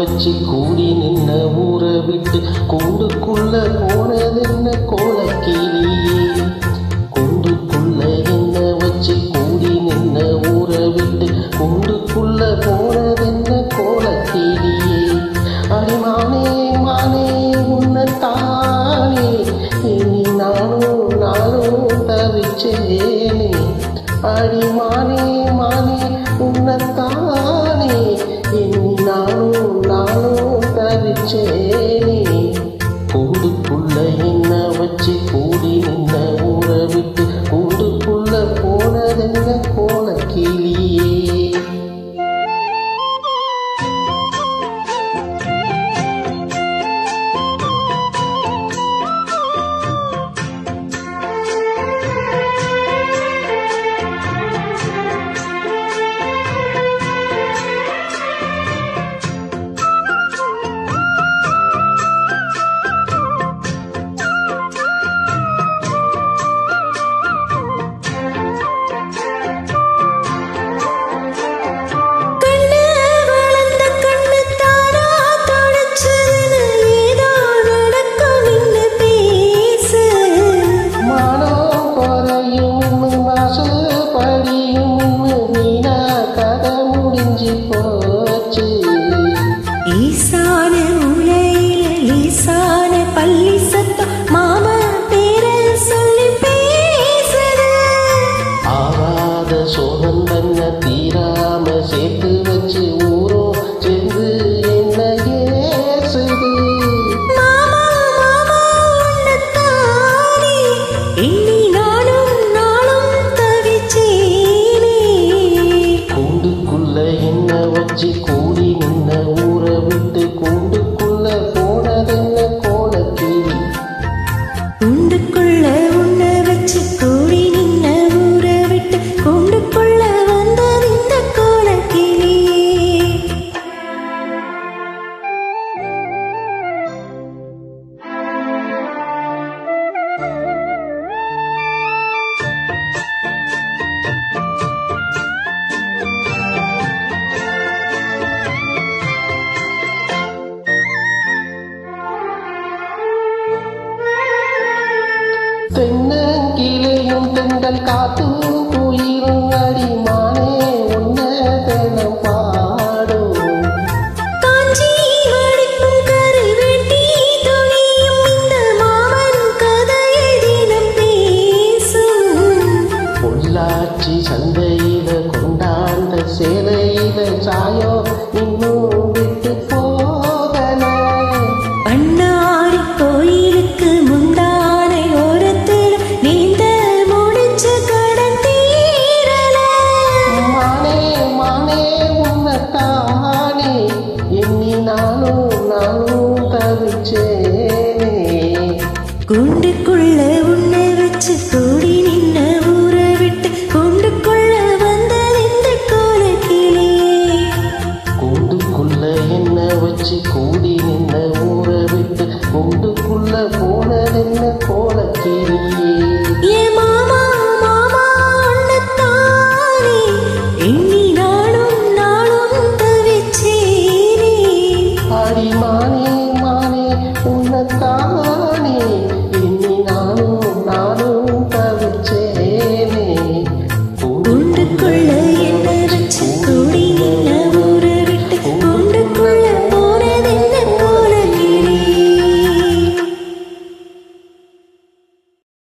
வச்சு கூடி நின்ன ஊரை விட்டு கூண்டுக்குள்ள போனதென்ன கோலக்கிளியே. கூண்டுக்குள்ள என்ன வச்சு கூடி நின்ன ஊரை விட்டு கூண்டுக்குள்ள போனதென்ன கோலக்கிளியே. அடிமானே மானே உன்னத்தானே இனி நானும் தவிச்சேனே. அடிமானே மானே உன்னத்தானே இனி நானும் தவிச்சேனே. கூண்டுக்குள்ள என்ன வச்சு கூடி நின்ன ஊரை விட்டு கூண்டுக்குள்ள போனதென்ன கோலக்கிளியே. ஈசான மூலையில் ஈசான பள்ளி சத்தம் மாமா பேர சொல்லி பேசுது. ஆவாத சோகம் தன்ன தீராம சேர்த்து வச்சு ஊரோ சேர்ந்து என்ன ஏசுது. மாமா மாமா உன்னத்தானே எண்ணி நானும் தவிச்சேனே. கூண்டுக்குள்ள என்ன வச்சு கூடி நின்ன ஊரை விட்டு கூண்டுக்குள்ள போனதென்ன கோலக்கிளி. கூண்டுக்குள்ள உன்னை வச்சு கூடி நின்ன ஊரை விட்டு கூண்டுக்குள்ள வந்தது இந்த கோலக்கிளியே. தென்னங்கிளையும் தென்றல் காத்தும் குயிலும் அடிமானே உன்ன தினம் பாடும். காஞ்சி மடிக்கும் கருவெட்டி துணியும் இந்த மாமன் கதையை தினம் பேசும். பொள்ளாச்சி சந்தையில கொண்டாந்த சேலையில சாயோ இன்னும் விட்டு போகல. பண்ணாரி கோயிலுக்கு முந்தானை ஓரத்தில் நீந்த முடிச்ச கடன் தீரல. மானே மானே உன்னத்தானே எண்ணி நானும் தவிச்சேனே. கூண்டுக்குள்ள உன்னை வச்சு கூடி